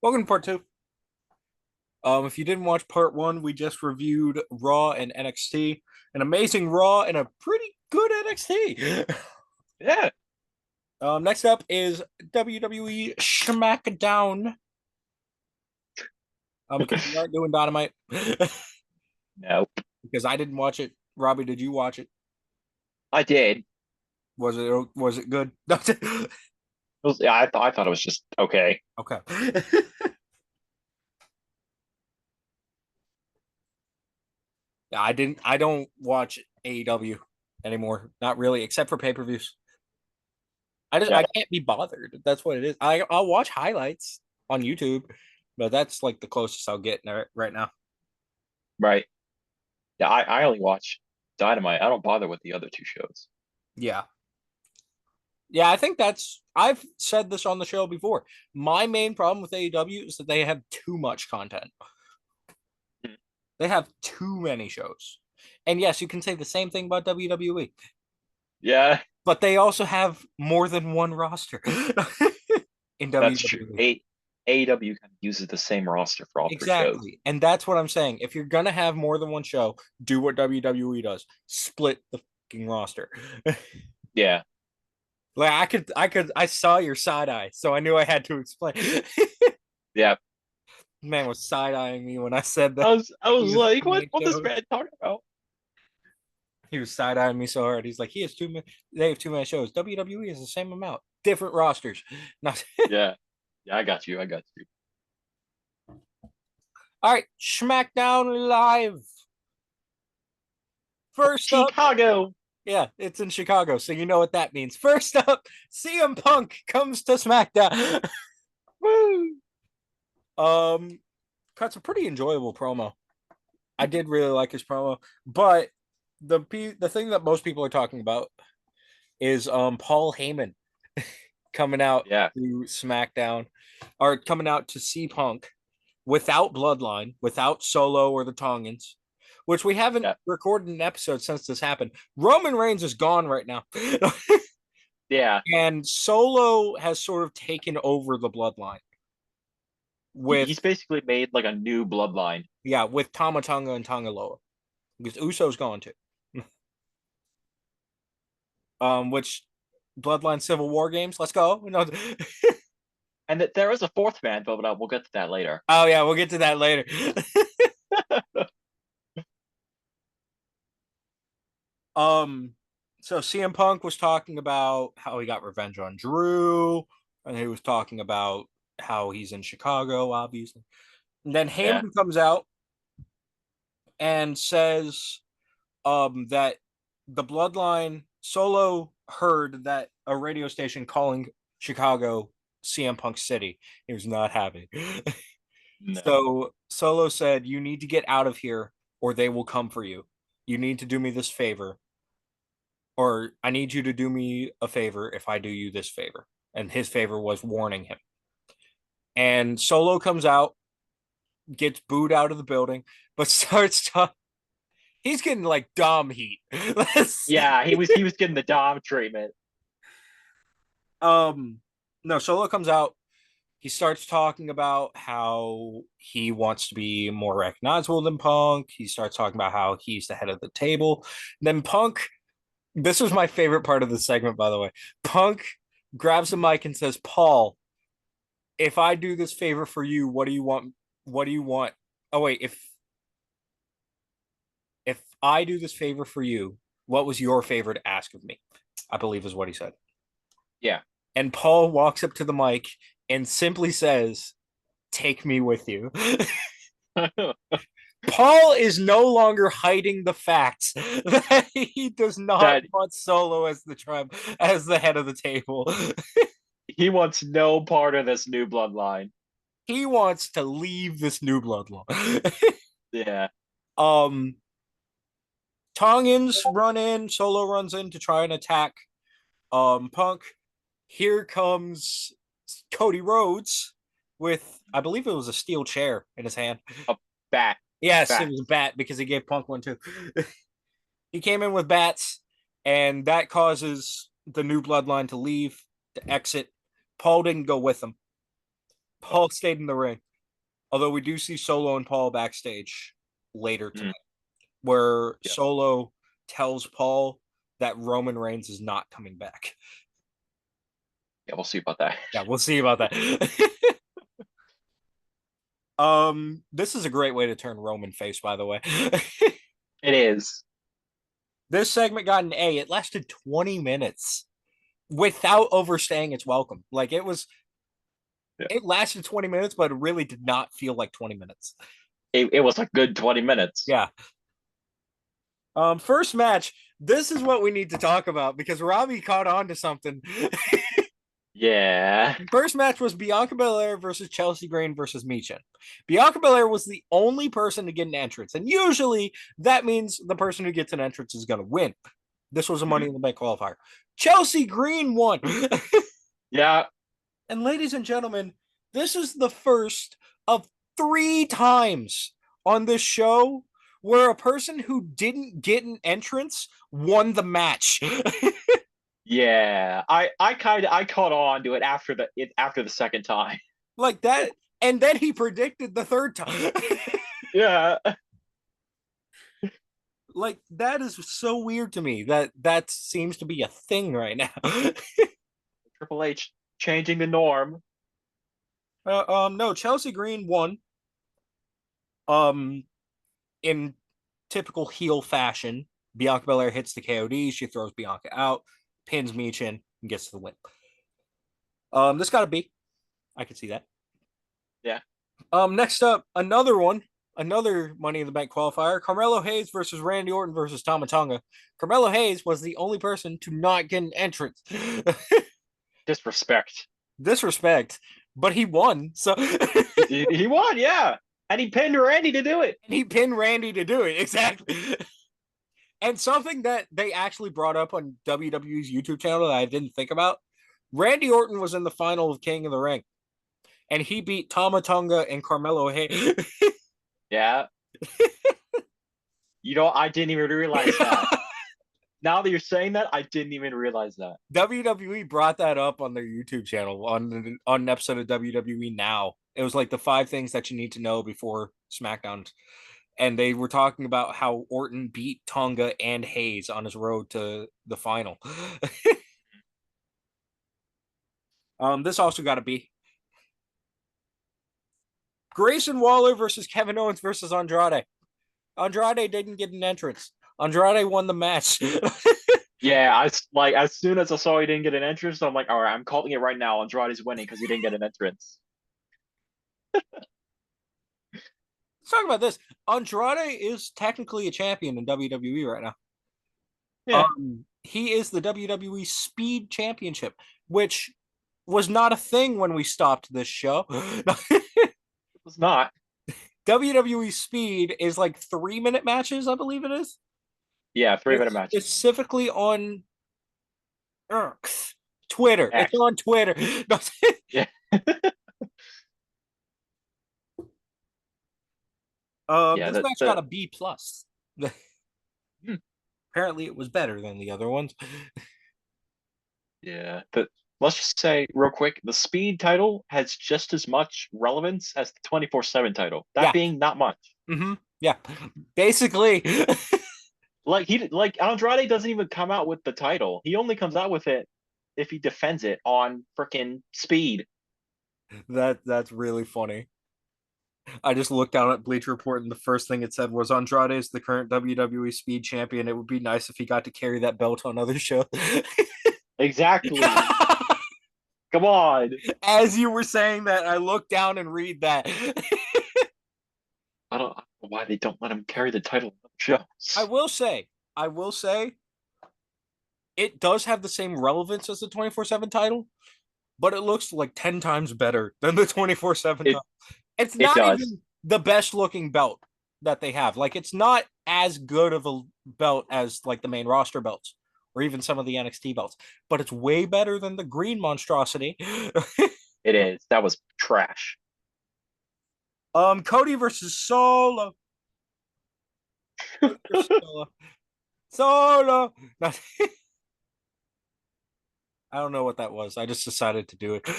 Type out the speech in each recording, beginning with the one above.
Welcome to part two. If you didn't watch part one, we just reviewed Raw and NXT, an amazing Raw and a pretty good NXT. Yeah. Next up is WWE SmackDown. Because we aren't doing Dynamite Nope. because I didn't watch it. Robbie, did you watch it? I did. Was it good? Yeah, I thought it was just okay. Okay. Yeah, I didn't. I don't watch AEW anymore. Not really, except for pay-per-views. I Yeah. can't be bothered. That's what it is. I'll watch highlights on YouTube, but that's like the closest I'll get right now. Right. Yeah, I only watch Dynamite. I don't bother with the other two shows. Yeah. Yeah, I think I've said this on the show before. My main problem with AEW is that they have too much content. Hmm. They have too many shows. And yes, you can say the same thing about WWE, Yeah, but they also have more than one roster in that's true. WWE. AEW kind of uses the same roster for all three shows. Exactly. And that's what I'm saying. If you're gonna have more than one show, do what WWE does. Split the fucking roster. Yeah. Like I saw your side eye, so I knew I had to explain. Yeah. Man was side eyeing me when I said I that was I he was has like, too what many what this shows. man talking about? He was side eyeing me so hard. He's like, he has too many. They have too many shows. WWE is the same amount, different rosters. Not Yeah. Yeah, I got you. I got you. all right. SmackDown live. First up, Chicago. yeah, it's in Chicago, so you know what that means. First up, CM Punk comes to SmackDown. Woo. Cuts a pretty enjoyable promo. I did really like his promo, but the thing that most people are talking about is Paul Heyman coming out Yeah. to SmackDown or coming out to see Punk without Bloodline, without Solo or the Tongans, which we haven't Yeah. recorded an episode since this happened. Roman Reigns is gone right now. Yeah. And Solo has sort of taken over the Bloodline with He's basically made like a new bloodline. yeah, with Tama Tonga and Tongaloa. Because Uso's gone too. Which Bloodline Civil War games. Let's go. No. And that there is a fourth man, but we'll get to that later. Oh yeah, we'll get to that later. um, so CM Punk was talking about how he got revenge on Drew, and he was talking about how he's in Chicago, obviously. And then Yeah. Heyman comes out and says that the Bloodline Solo heard that a radio station calling Chicago CM Punk City. He was not happy. No. So Solo said, "You need to get out of here, or they will come for you. You need to do me this favor, or I need you to do me a favor if I do you this favor." And his favor was warning him. And Solo comes out, gets booed out of the building, but starts talking. He's getting like Dom heat. Yeah, he was getting the Dom treatment. um, no, Solo comes out. He starts talking about how he wants to be more recognizable than Punk. He starts talking about how he's the head of the table. Then Punk, this was my favorite part of the segment, by the way. Punk grabs the mic and says, "Paul, if I do this favor for you, what do you want? What do you want? Oh, wait, if I do this favor for you, what was your favor to ask of me?" I believe is what he said. Yeah. And Paul walks up to the mic and simply says, "Take me with you." Paul is no longer hiding the fact that he does not That want Solo as the head of the table. he wants no part of this new bloodline. He wants to leave this new bloodline. Yeah. um Tongans run in, Solo runs in to try and attack Punk. Here comes Cody Rhodes with I believe it was a steel chair in his hand. A bat. Yes, it Bat. was a bat because he gave Punk one too. He came in with bats, and that causes the new bloodline to leave, to exit. Paul didn't go with them. Paul stayed in the ring. Although we do see Solo and Paul backstage later Mm, tonight, where yeah, Solo tells Paul that Roman Reigns is not coming back. yeah, we'll see about that. Yeah, we'll see about that. This is a great way to turn Roman face, by the way. It is. This segment got an A. It lasted 20 minutes without overstaying its welcome. Like Yeah. it lasted 20 minutes, but it really did not feel like 20 minutes. It was a good 20 minutes. Yeah. First match. This is what we need to talk about because Robby caught on to something. Yeah. First match was Bianca Belair versus Chelsea Green versus Michin. Bianca Belair was the only person to get an entrance, and usually that means the person who gets an entrance is going to win. This was a Money Mhm. in the Bank qualifier. Chelsea Green won. Yeah. And ladies and gentlemen, this is the first of 3 times on this show where a person who didn't get an entrance won the match. Yeah. I caught on to it after the second time. Like that. And then he predicted the third time. Yeah. Like that is so weird to me that seems to be a thing right now. Triple H changing the norm. No, Chelsea Green won. Um, in typical heel fashion, Bianca Belair hits the KOD. She throws Bianca out, pins Michin, and gets the win. This got a B. I can see that. Yeah. Next up, another one, another Money in the Bank qualifier: Carmelo Hayes versus Randy Orton versus Tama Tonga. Carmelo Hayes was the only person to not get an entrance. Disrespect. Disrespect, but he won. So He won, yeah. And he pinned Randy to do it. and he pinned Randy to do it. Exactly. And something that they actually brought up on WWE's YouTube channel that I didn't think about: Randy Orton was in the final of King of the Ring, and he beat Tama Tonga and Carmelo Hayes. Yeah. I didn't even realize that. Now that you're saying that, I didn't even realize that. WWE brought that up on their YouTube channel on an episode of WWE Now. It was like the 5 things that you need to know before SmackDown, and they were talking about how Orton beat Tonga and Hayes on his road to the final. This also got to be Grayson Waller versus Kevin Owens versus Andrade. Andrade didn't get an entrance. Andrade won the match. Yeah, like as soon as I saw he didn't get an entrance, I'm like, all right, I'm calling it right now. Andrade's winning because he didn't get an entrance. Let's talk about this. Andrade is technically a champion in WWE right now. Yeah, He is the WWE Speed Championship, which was not a thing when we stopped this show. it was not. WWE Speed is like 3-minute matches, I believe it is. Yeah, 3 minute It's matches. specifically on Twitter. It's X. on Twitter. Yeah, yeah. This match got a B plus. Hmm, Apparently, it was better than the other ones. yeah. Let's just say real quick, the speed title has just as much relevance as the 24/7 title. That Yeah. being not much. Yeah. Basically. Like Andrade doesn't even come out with the title. He only comes out with it if he defends it on freaking speed. That's really funny. I just looked down at Bleacher Report and the first thing it said was Andrade is the current WWE Speed Champion. It would be nice if he got to carry that belt on other shows. Exactly. Come on. As you were saying that, I looked down and read that. I don't know why they don't let him carry the title on the shows. I will say, it does have the same relevance as the 24/7 title, but it looks like 10 times better than the 24/7 It title. It's it not does. even the best looking belt that they have. Like, it's not as good of a belt as like the main roster belts or even some of the NXT belts, but it's way better than the green monstrosity. It is. That was trash. Cody versus Solo. Solo. Solo. I don't know what that was. I just decided to do it.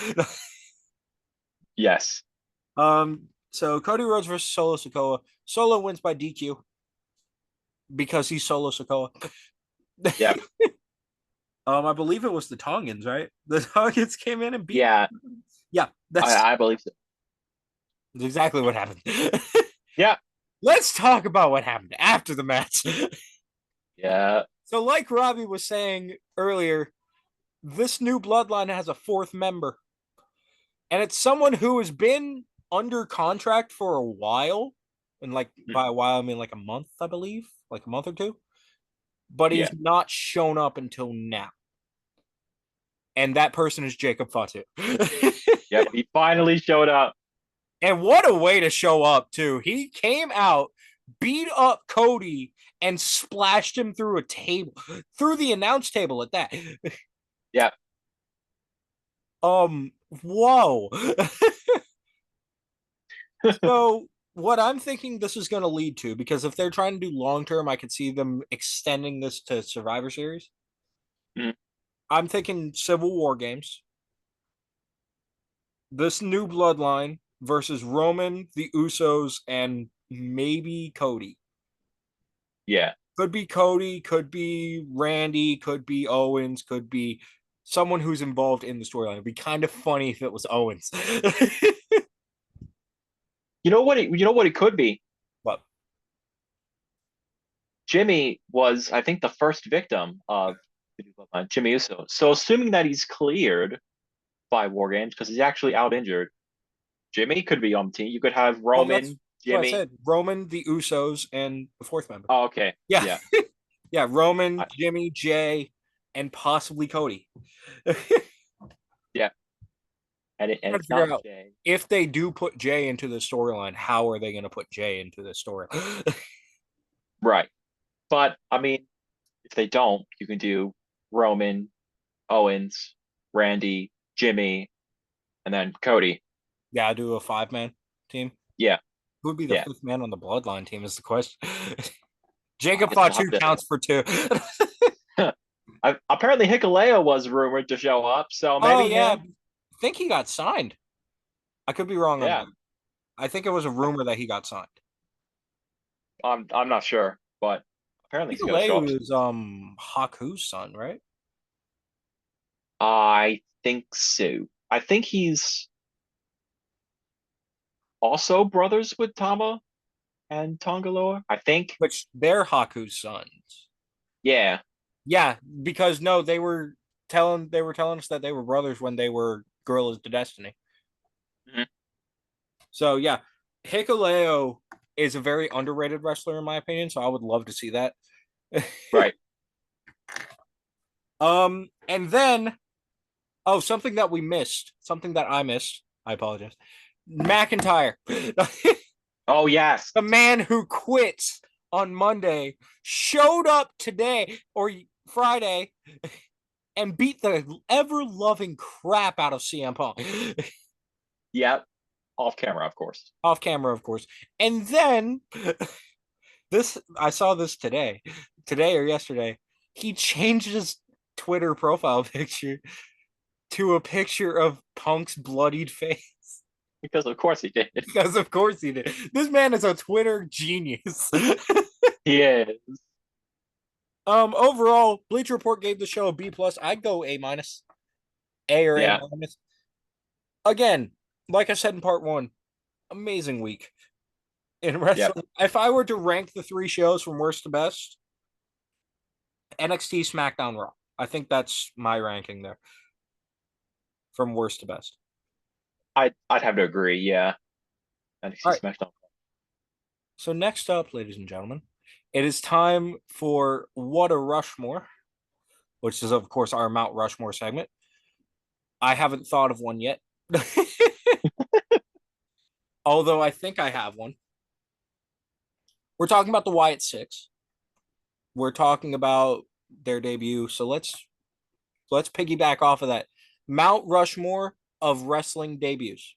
Yes. So Cody Rhodes versus Solo Sikoa. Solo wins by DQ because he's Solo Sikoa. Yep. I believe it was the Tongans, right? The Tongans came in and beat. Yeah. Yeah, that's I believe so. exactly what happened. Yeah. Let's talk about what happened after the match. Yeah. So, like Robby was saying earlier, this new bloodline has a fourth member, and it's someone who has been under contract for a while. And like by a while, I mean like a month, I believe, like a month or two. But Yeah. he's not shown up until now. And that person is Jacob Fatu. Yep. He finally showed up. And what a way to show up, too. He came out, beat up Cody, and splashed him through a table, through the announce table at that. Yep. Whoa. So, what I'm thinking this is going to lead to, because if they're trying to do long term, I could see them extending this to Survivor Series. Mhm. I'm thinking Civil War games. This new bloodline versus Roman, the Usos, and maybe Cody. Yeah. Could be Cody, could be Randy, could be Owens, could be someone who's involved in the storyline. It'd be kind of funny if it was Owens. You know what it could be? But Jimmy was, I think, the first victim of the new bloodline, Jimmy Uso. So assuming that he's cleared by War Games because he's actually out injured, Jimmy could be on the team. You could have that's Roman, what I Jimmy. said. Roman, the Usos, and the fourth member. Oh, okay. Yeah. Yeah. Yeah, Roman, I, Jimmy, Jay, and possibly Cody. yeah. And Trying to it's not figure out Jay. if they do put Jay into the storyline, how are they going to put Jay into the story? Right. But I mean, if they don't, you can do Roman, Owens, Randy, Jimmy, and then Cody. Yeah, do a 5-man team. Yeah. Who would be the Yeah. fifth man on the bloodline team is the question. I Jacob guess we'll Fatu have counts for 2. to. Apparently, Hikuleo was rumored to show up, so Oh maybe yeah, him. I think he got signed. I could be wrong on Yeah. that. I think it was a rumor that he got signed. I'm not sure, but apparently he's going to show up. Hikuleu is Haku's son, right? I think so. I think he's also brothers with Tama and Tongaloa. I think. Which they're Haku's sons. Yeah. Yeah, because no, they were telling us that they were brothers when they were Gorillas to Destiny. Mhm. So yeah, Hikuleo is a very underrated wrestler in my opinion. So I would love to see that. Right. And then something that we missed, something that I missed. I apologize. McIntyre, the Oh yes. man who quits on Monday, showed up today or Friday and beat the ever loving crap out of CM Punk. Yep. Off camera, of course. Off camera, of course. And then I saw this today or yesterday. He changed his Twitter profile picture to a picture of Punk's bloodied face. Because of course he did. Because of course he did. This man is a Twitter genius. He is. Overall, Bleacher Report gave the show a B plus. I'd go A minus, A or A Yeah. minus. Again, like I said in part 1, amazing week in wrestling. Yep. If I were to rank the 3 shows from worst to best, NXT, SmackDown, Raw. I think that's my ranking there from worst to best. I'd have to agree. Yeah. All NXT right. SmackDown. So next up, ladies and gentlemen, it is time for What a Rushmore, which is of course our Mount Rushmore segment. I haven't thought of one yet. Although I think I have one. We're talking about the Wyatt Six. We're talking about their debut. So let's piggyback off of that. Mount Rushmore of wrestling debuts.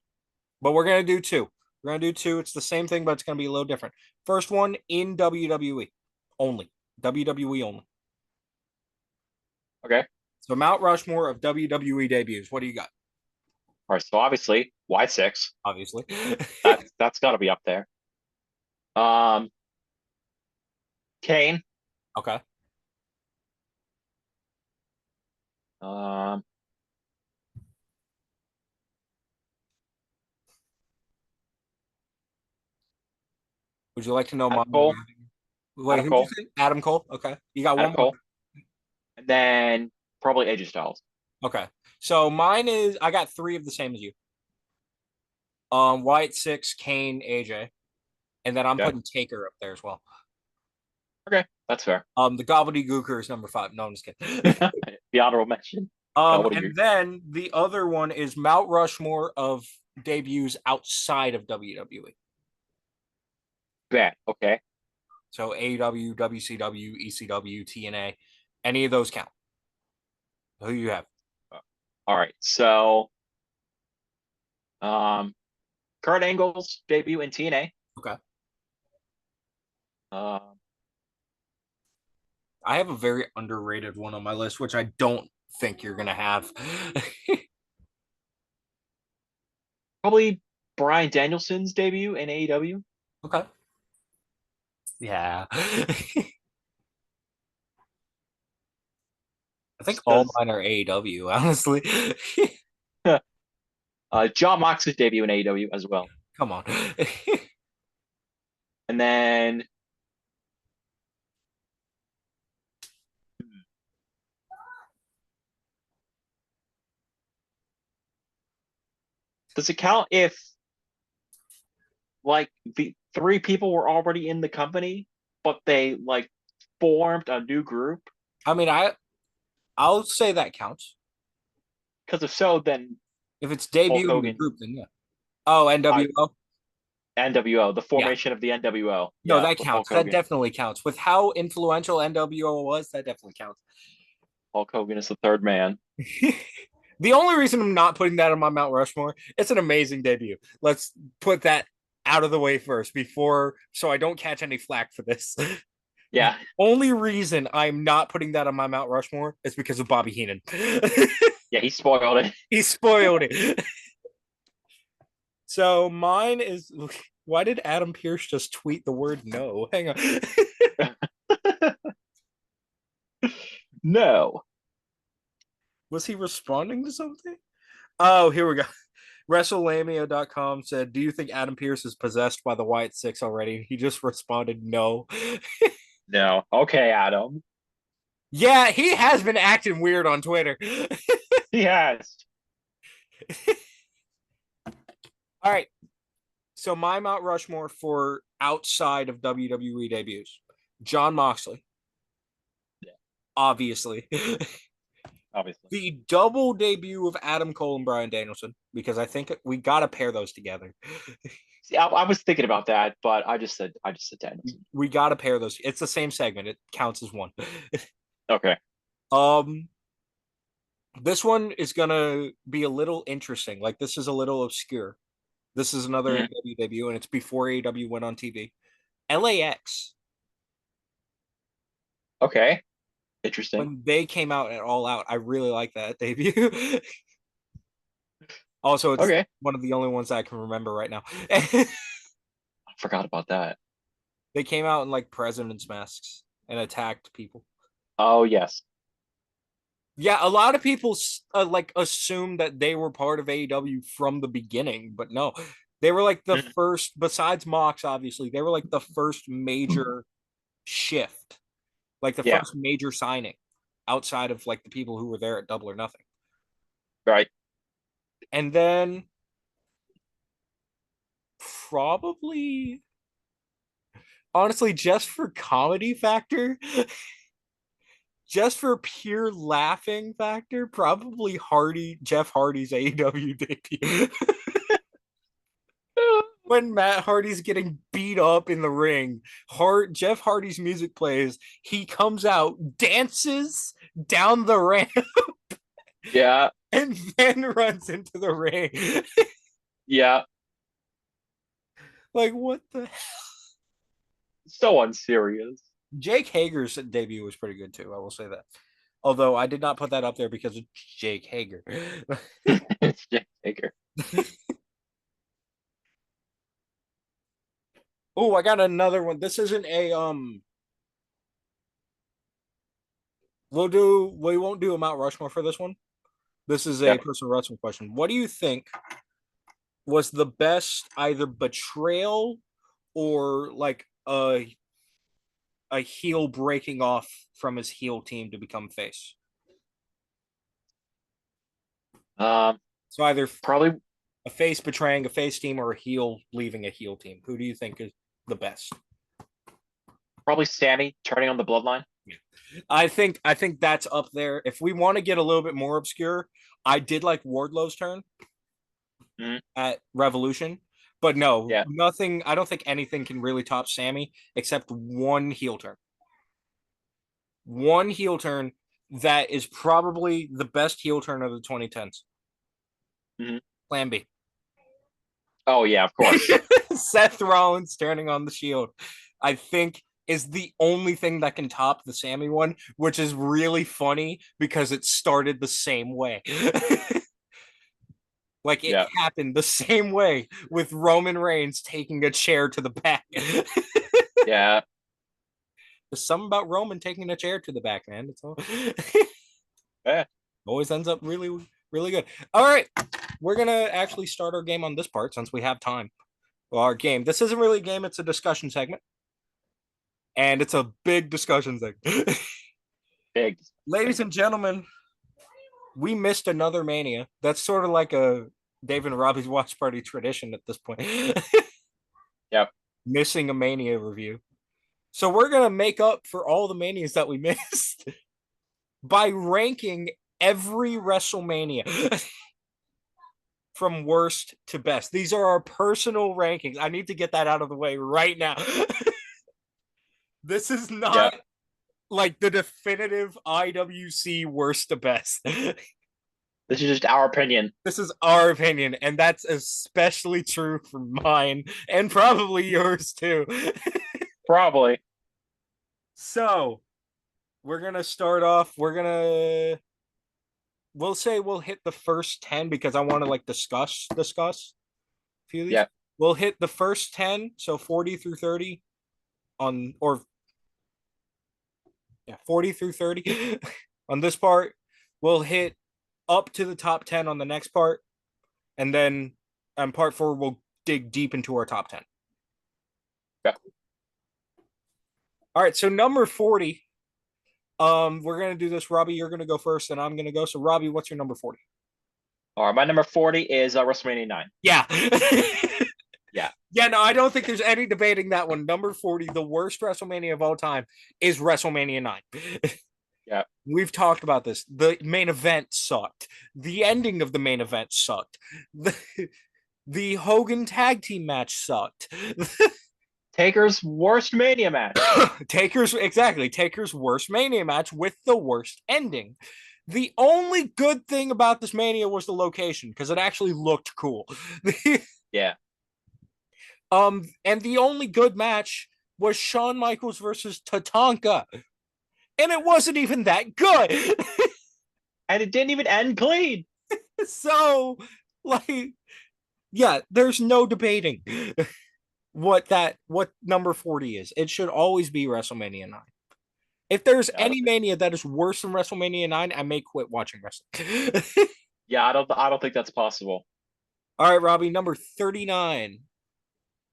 But we're gonna do 2. We're gonna do 2. It's the same thing, but it's gonna be a little different. First one in WWE only. WWE only. Okay. So Mount Rushmore of WWE debuts. What do you got? All right, so obviously Y6. obviously. That's got to be up there. Um, Kane. Okay. Um, Would you like to know Adam my Cole. Wait, Adam who'd you Cole. say? Adam Cole. Okay. You got one Adam more. Cole. And then probably AJ Styles. Okay. So mine is I got three of the same as you. White six, Kane, AJ. And then I'm Okay. putting Taker up there as well. Okay, that's fair. The Gobbledygooker is number five. No, I'm just kidding. The honorable mention. What do you? And then the other one is Mount Rushmore of debuts outside of WWE. Bet. Okay. So AEW, WCW, ECW, TNA, any of those count. Who you have? All right. So, um, Kurt Angle's debut in TNA. Okay. Um, I have a very underrated one on my list, which I don't think you're gonna have. Probably Bryan Danielson's debut in AEW. Okay. Yeah. I think Just all because mine are AEW, honestly. John Moxley's debut in AEW as well. Come on. And then does it count if like the three people were already in the company, but they like formed a new group? I mean, I'll say that counts. Because if so, then If it's Hulk debuting the Hogan, group, then yeah. Oh, I, NWO? NWO, the Yeah. formation of the NWO. No, Yeah, that with Hulk counts. That Hogan. definitely counts. With how influential NWO was, that definitely counts. Hulk Hogan is the third man. The only reason I'm not putting that on my Mount Rushmore, it's an amazing debut. Let's put that out of the way first before so I don't catch any flack for this. Yeah, Only reason I'm not putting that on my Mount Rushmore is because of Bobby Heenan. yeah, he spoiled it. He spoiled it. So mine is why did Adam Pierce just tweet the word no? Hang on. No. Was he responding to something? Oh, here we go. Wrestlemania.com said, do you think Adam Pierce is possessed by the White Six already? He just responded, no. No. Okay, Adam. Yeah, he has been acting weird on Twitter. He has. All right. So my Mount Rushmore for outside of WWE debuts. John Moxley. Yeah, Obviously. obviously. The double debut of Adam Cole and Bryan Danielson, because I think we got to pair those together. See, I was thinking about that, but I just said Danielson. We got to pair those. It's the same segment. It counts as one. Okay. um, this one is gonna be a little interesting. Like this is a little obscure. This is another Mhm. AEW debut, and it's before AEW went on TV. LAX, Okay. Interesting. when they came out at All Out, I really like that debut. Also, it's Okay. one of the only ones I can remember right now. I forgot about that. They came out in like presidents' masks and attacked people. Oh yes. Yeah, a lot of people like assume that they were part of AEW from the beginning, but no, they were like the Mhm. first. Besides Mox, obviously, they were like the first major shift, like the Yeah. first major signing outside of like the people who were there at Double or Nothing. Right. And then probably, honestly, just for comedy factor, just for pure laughing factor, probably Jeff Hardy's AEW debut. When Matt Hardy's getting beat up in the ring, Jeff Hardy's music plays. He comes out, dances down the ramp, Yeah. and then runs into the ring. Yeah. Like what the? So unserious. Jake Hager's debut was pretty good too. I will say that. Although I did not put that up there because of Jake Hager. It's Jake Taker. Oh, I got another one. This isn't a we won't do a Mount Rushmore for this one. This is a Yep. personal wrestling question. What do you think was the best either betrayal or like a heel breaking off from his heel team to become face? Um, So either probably a face betraying a face team or a heel leaving a heel team. Who do you think is the best? probably Sammy turning on the bloodline. I think that's up there. If we want to get a little bit more obscure, I did like Wardlow's turn Mhm. at Revolution, but no, Yeah. nothing. I don't think anything can really top Sammy except one heel turn. One heel turn that is probably the best heel turn of the 2010s. Mhm. Plan B. Oh yeah, of course. Seth Rollins turning on the Shield, I think, is the only thing that can top the Sammy one, which is really funny because it started the same way. Like it Yeah. happened the same way with Roman Reigns taking a chair to the back. Yeah. There's something about Roman taking a chair to the back, man. It's all Yeah. always ends up really, really good. All right, we're gonna actually start our game on this part since we have time. Well, our game. This isn't really a game; it's a discussion segment, and it's a big discussion segment. Big. Ladies and gentlemen, we missed another Mania. That's sort of like a Dave and Robbie's watch party tradition at this point. Yep. Missing a Mania review. So we're gonna make up for all the Manias that we missed by ranking every WrestleMania from worst to best. These are our personal rankings. I need to get that out of the way right now. This is Yeah. not like the definitive IWC worst to best. This is just our opinion. This is our opinion, and that's especially true for mine and probably yours too. Probably. So we're gonna start off. We'll say we'll hit the first 10 because I want to like discuss a few of these. Yeah. We'll hit the first 10, so 40 through 30 on or yeah, 40 through 30 on this part. We'll hit up to the top 10 on the next part, and then on part 4 we'll dig deep into our top 10. Yeah. All right, so number 40. We're gonna do this. Robbie, you're gonna go first, and I'm gonna go. So, Robbie, what's your number 40? All right. My number 40 is WrestleMania 9. Yeah. Yeah. Yeah, no, I don't think there's any debating that one. Number 40, the worst WrestleMania of all time, is WrestleMania 9. Yeah. We've talked about this. The main event sucked. The ending of the main event sucked. The Hogan tag team match sucked. Taker's worst Mania match. Taker's worst Mania match with the worst ending. The only good thing about this Mania was the location because it actually looked cool. Yeah. And the only good match was Shawn Michaels versus Tatanka, and it wasn't even that good. And it didn't even end clean. So, like, yeah, there's no debating what number 40 is. It should always be WrestleMania 9. If there's Yeah, any Mania that is worse than WrestleMania 9, I may quit watching wrestling. yeah, I don't think that's possible. All right, Robbie, number 39.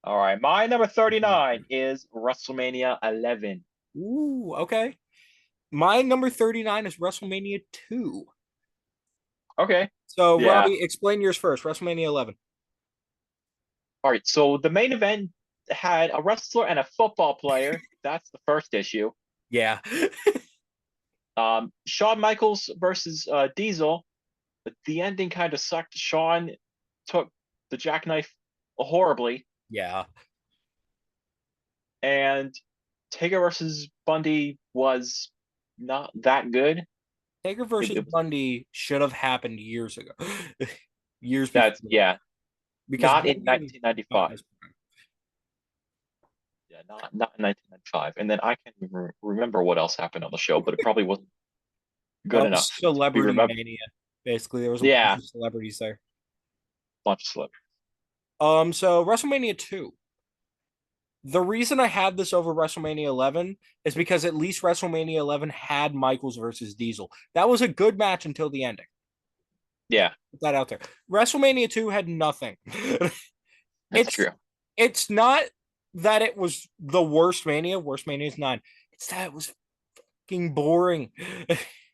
All right. My number 39 is WrestleMania 11. Ooh, okay. My number 39 is WrestleMania 2. Okay. So, Yeah. Robbie, explain yours first. WrestleMania 11. All right. So the main event had a wrestler and a football player. That's the first issue. Yeah. Shawn Michaels versus Diesel. But the ending kind of sucked. Shawn took the jackknife horribly, Yeah. and Taker versus Bundy was not that good. Taker versus It- Bundy should have happened years ago. Years before. that's yeah, Because not in Bundy is not 1995. as- Yeah, not in 1995. And then I can't even remember what else happened on the show, but it probably wasn't good enough to be Celebrity remembered. Mania. Basically, there was a bunch Yeah, of celebrities there. bunch of slip. So WrestleMania 2. The reason I had this over WrestleMania 11 is because at least WrestleMania 11 had Michaels versus Diesel. That was a good match until the ending. Yeah, Put that out there. WrestleMania 2 had nothing. that's it's true. it's not that it was the worst Mania. Worst Mania is 9. It's that it was fucking boring.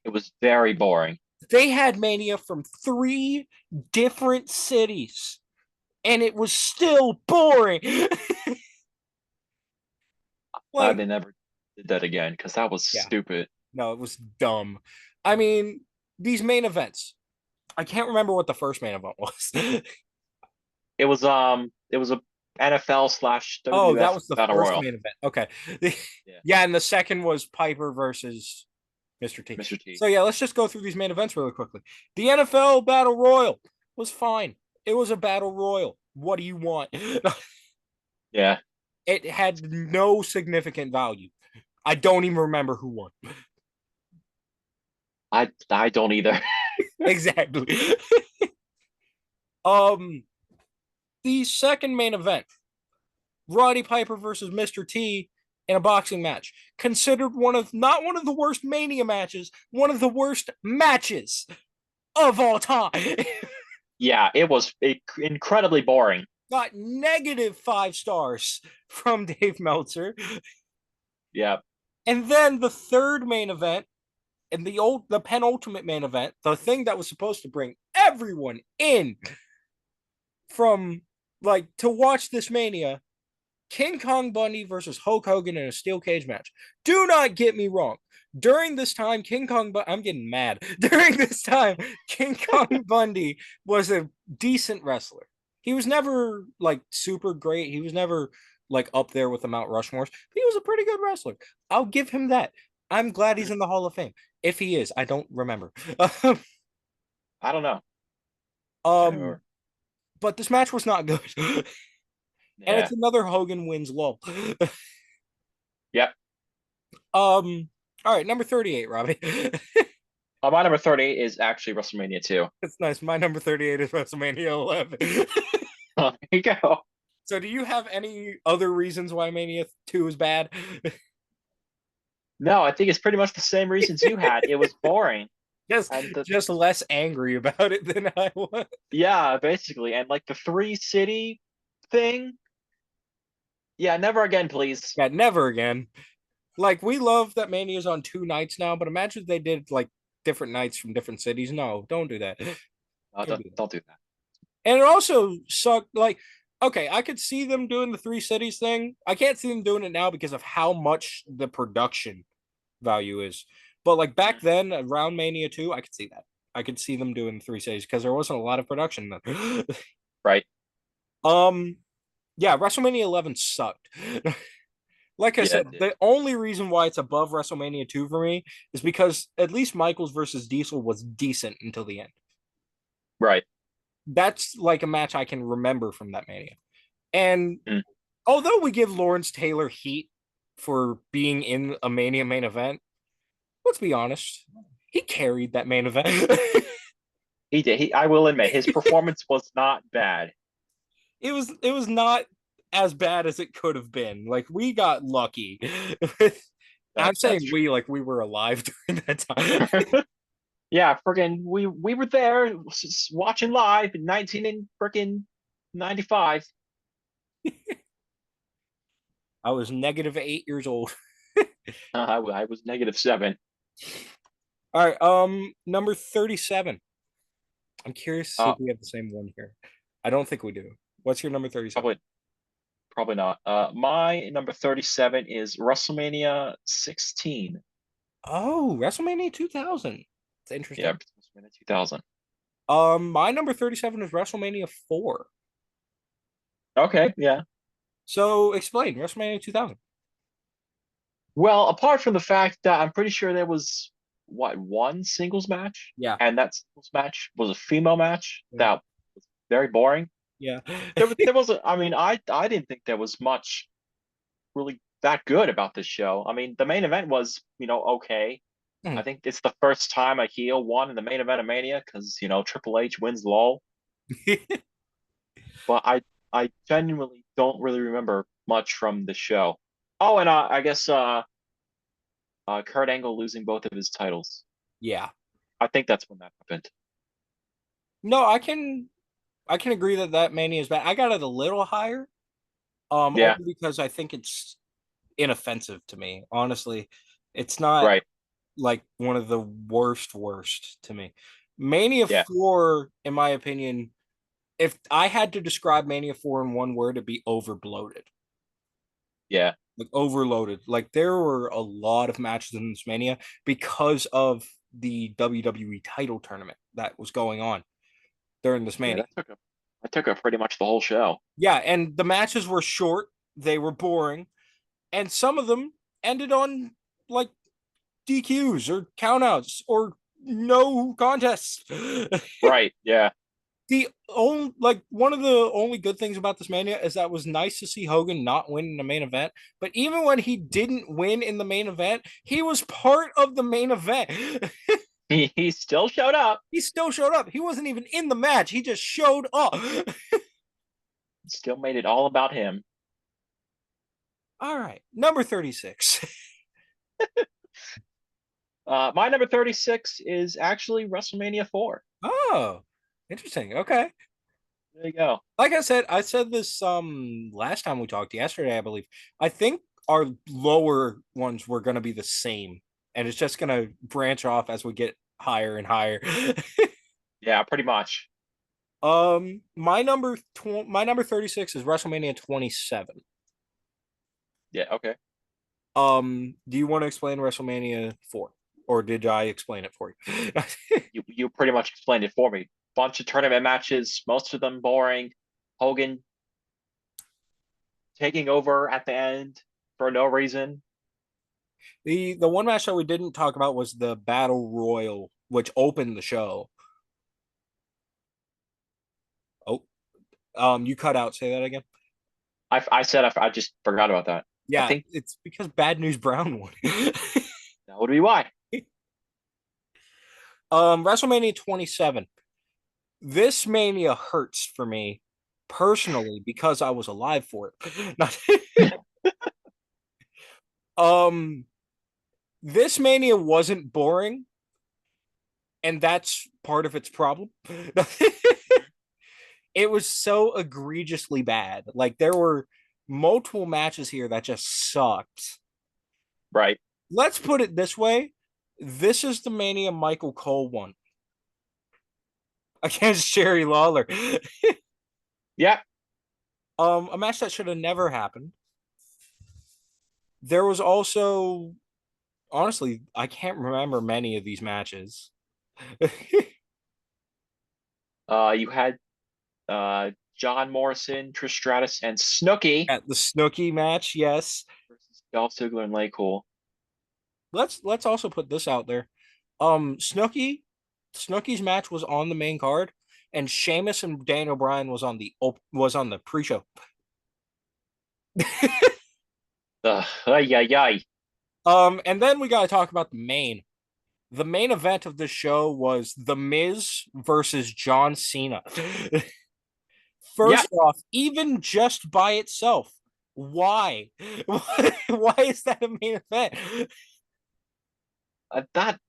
It was very boring. They had Mania from 3 different cities, and it was still boring. Glad Like, they never did that again because that was yeah, stupid. no, it was dumb. I mean, these main events. I can't remember what the first main event was. It was a NFL slash Oh, that WWF was the Battle first Royal. main event. Okay. Yeah, Yeah, and the second was Piper versus Mr. T. Mr. T. So yeah, let's just go through these main events really quickly. The NFL Battle Royal was fine. It was a battle royal. What do you want? Yeah, It had no significant value. I don't even remember who won. I don't either. Exactly. um, the second main event, Roddy Piper versus Mr. T in a boxing match, considered one of not one of the worst Mania matches, one of the worst matches of all time. Yeah, it was incredibly boring. Got negative 5 stars from Dave Meltzer. Yeah, And then the third main event and the penultimate main event, the thing that was supposed to bring everyone in from like to watch this Mania, King Kong Bundy versus Hulk Hogan in a steel cage match. Do not get me wrong. During this time, I'm getting mad. During this time, King Kong Bundy was a decent wrestler. He was never like super great. He was never like up there with the Mount Rushmores. But he was a pretty good wrestler. I'll give him that. I'm glad he's in the Hall of Fame. If he is, I don't remember. I don't know. Can't um, remember. but this match was not good. And Yeah, it's another Hogan wins lull. yep. All right, number 38, Robby. My number 30 is actually WrestleMania 2. That's nice. My number 38 is WrestleMania 11. There you go. So, do you have any other reasons why Mania 2 is bad? No, I think it's pretty much the same reasons you had. It was boring. just And just less angry about it than I was. yeah, basically. And like the three city thing. Yeah, never again, please. Yeah, never again. Like, we love that Mania's on 2 nights now, but imagine if they did like different nights from different cities. No, don't do that. Don't Don't, do that. don't do that. And it also sucked. Like, okay, I could see them doing the 3 cities thing. I can't see them doing it now because of how much the production value is. But like back then, around Mania 2, I could see that. I could see them doing 3 cities because there wasn't a lot of production then. Right? um, yeah, WrestleMania 11 sucked. Like I Yeah, said, it did. the only reason why it's above WrestleMania 2 for me is because at least Michaels versus Diesel was decent until the end. Right. That's like a match I can remember from that Mania. And Mm. although we give Lawrence Taylor heat for being in a Mania main event, let's be honest, he carried that main event. He did. I will admit, his performance was not bad. It was not as bad as it could have been. Like we got lucky. I'm That's saying true. we like we were alive during that time. Yeah, freaking, we were there watching live in 19 and freaking 95. I was -8 years old. I was -7. All right, number 37. I'm curious to see Uh, if we have the same one here. I don't think we do. What's your number 37? probably probably not. My number 37 is WrestleMania 16. Oh, WrestleMania 2000. It's Yeah, interesting. WrestleMania 2000. My number 37 is WrestleMania 4. Okay, yeah. So explain WrestleMania 2000. Well, apart from the fact that I'm pretty sure there was one singles match, Yeah. and that singles match was a female match Yeah. that was very boring. Yeah. There wasn't. I mean, I didn't think there was much really that good about this show. I mean, the main event was okay. I think it's the first time a heel won in the main event of Mania because Triple H wins LOL. but I genuinely don't really remember much from the show. Oh, and I guess Kurt Angle losing both of his titles. Yeah. I think that's when that happened. No, I can agree that that Mania is bad. I got it a little higher, Yeah, only because I think it's inoffensive to me. Honestly, it's not right. like one of the worst to me. Mania Yeah, 4, in my opinion, if I had to describe Mania 4 in one word, it'd be overbloated. yeah, Like overloaded. Like there were a lot of matches in this Mania because of the WWE title tournament that was going on during this yeah. Mania. That took up pretty much the whole show. Yeah, and the matches were short, they were boring, and some of them ended on like DQs or countouts or no contests. Right. Yeah. The only like one of the only good things about this Mania is that it was nice to see Hogan not win in the main event. But even when he didn't win in the main event, he was part of the main event. He still showed up. He still showed up. He wasn't even in the match. He just showed up. Still made it all about him. All right, number 36. My number 36 is actually WrestleMania 4. Oh, interesting. Okay. There you go. Like I said this last time we talked yesterday, I believe. I think our lower ones were going to be the same, and it's just going to branch off as we get higher and higher. Yeah, pretty much. My number 36 is WrestleMania 27. Yeah, okay. Do you want to explain WrestleMania 4, or did I explain it for you? You pretty much explained it for me. Bunch of tournament matches, most of them boring. Hogan taking over at the end for no reason. The one match that we didn't talk about was the Battle Royal, which opened the show. Oh, you cut out. Say that again. I said I just forgot about that. I Yeah, think it's because Bad News Brown won. that would be why. WrestleMania 27. This Mania hurts for me personally because I was alive for it. um, this Mania wasn't boring, and that's part of its problem. It was so egregiously bad. Like there were multiple matches here that just sucked. Right. Let's put it this way. This is the Mania Michael Cole won against Jerry Lawler. Yeah. A match that should have never happened. There was also, honestly, I can't remember many of these matches. You had John Morrison, Trish Stratus, and Snooki At the Snooki match, yes. versus Dolph Ziggler and Lay Cool. Let's also put this out there. Snooki's match was on the main card, and Sheamus and Daniel Bryan was on the pre-show. Ay, ay, ay. And then we gotta talk about the main. The main event of the show was The Miz versus John Cena. Yeah, First off, even just by itself, why? Why is that a main event?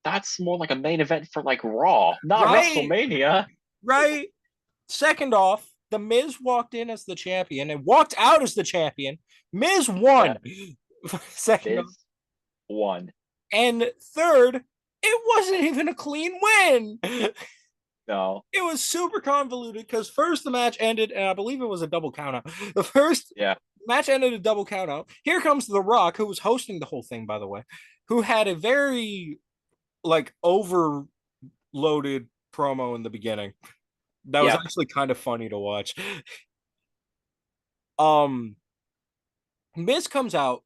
that's more like a main event for like Raw, not Right, WrestleMania. right. Second off, The Miz walked in as the champion and walked out as the champion. Miz Yeah, won. Second off. Miz won. And third, it wasn't even a clean win. No, It was super convoluted because first the match ended, and I believe it was a double countout. The first yeah, match ended a double countout. Here comes The Rock, who was hosting the whole thing, by the way, who had a very like overloaded promo in the beginning. That was yeah, actually kind of funny to watch. Um, Miz comes out.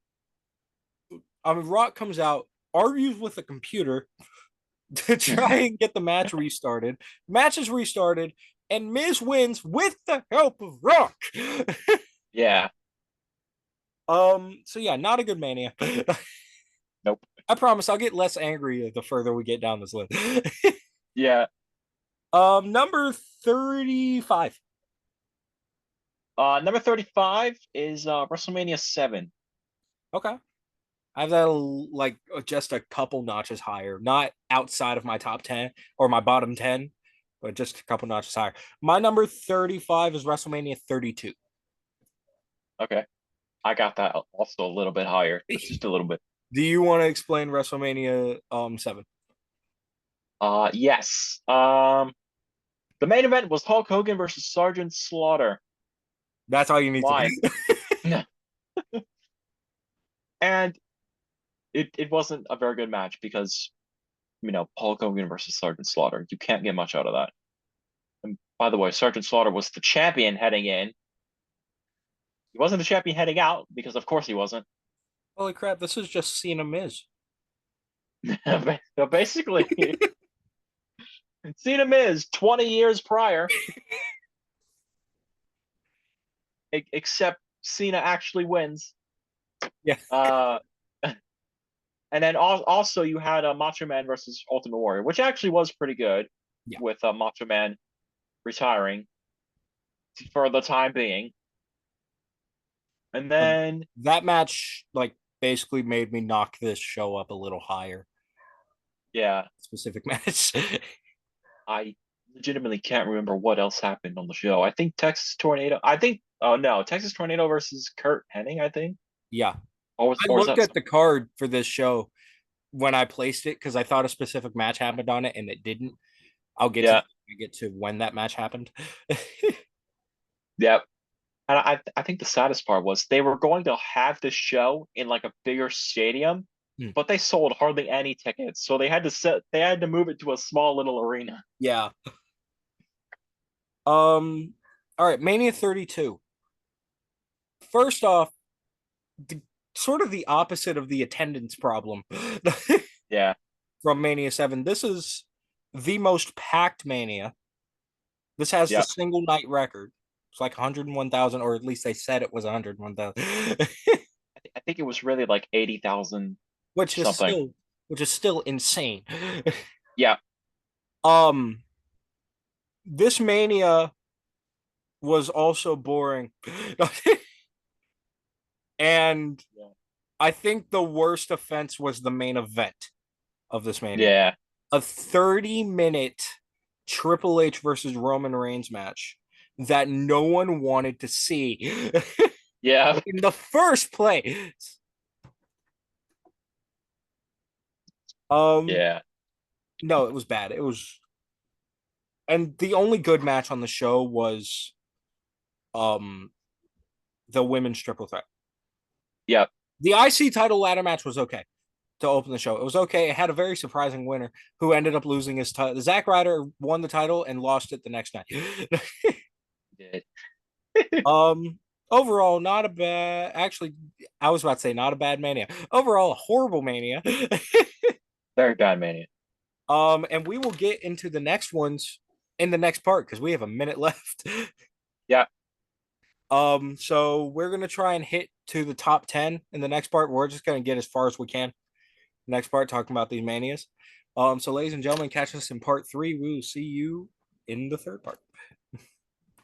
Rock comes out, argues with the computer to try and get the match restarted. Match is restarted, and Miz wins with the help of Rock. yeah. So yeah, not a good Mania. Nope. I promise I'll get less angry the further we get down this list. Yeah. Number 35. Number 35 is WrestleMania 7. Okay. I have that like just a couple notches higher, not outside of my top 10 or my bottom 10, but just a couple notches higher. My number 35 is WrestleMania 32. Okay. I got that also a little bit higher, just a little bit. Do you want to explain WrestleMania 7? Yes. The main event was Hulk Hogan versus Sergeant Slaughter. That's all you need to Why? do. And it wasn't a very good match because, Hulk Hogan versus Sergeant Slaughter. You can't get much out of that. And by the way, Sergeant Slaughter was the champion heading in. He wasn't the champion heading out because, of course, he wasn't. Holy crap, this is just Cena Miz. So basically, Cena Miz 20 years prior, except Cena actually wins. Yeah. Uh, and then also you had a Macho Man versus Ultimate Warrior, which actually was pretty good Yeah. with Macho Man retiring for the time being. And then That match like basically made me knock this show up a little higher. yeah, Specific match. I legitimately can't remember what else happened on the show. I think Texas Tornado. I think oh no, Texas Tornado versus Kurt Hennig. I think. Yeah. Or I was looked that at the card for this show when I placed it because I thought a specific match happened on it and it didn't. I'll yeah, get to when that match happened. yeah. And I think the saddest part was they were going to have this show in like a bigger stadium, Hmm. but they sold hardly any tickets, so they had to move it to a small little arena. Yeah. All right, Mania 32. First off, the, sort of the opposite of the attendance problem Yeah, from Mania 7. This is the most packed Mania. This has the yeah. single night record. It's like 101,000, or at least they said it was 101,000, I think it was really like 80,000 which is something. still which is still insane. Yeah, um, this Mania was also boring, and yeah, I think the worst offense was the main event of this Mania, yeah. a 30-minute Triple H versus Roman Reigns match that no one wanted to see Yeah. in the first place. Um, Yeah. no, it was bad. It was, and the only good match on the show was um the women's triple threat. Yep. The IC title ladder match was okay to open the show. It was okay. It had a very surprising winner who ended up losing his title. Zack Ryder won the title and lost it the next night. Did. um, overall, not a bad. Actually, I was about to say not a bad Mania. Overall, a horrible Mania. Very bad mania. And we will get into the next ones in the next part because we have a minute left. Yeah. So we're gonna try and hit to the top 10 in the next part. We're just gonna get as far as we can. Next part, talking about these manias. So ladies and gentlemen, catch us in part 3. We will see you in the third part.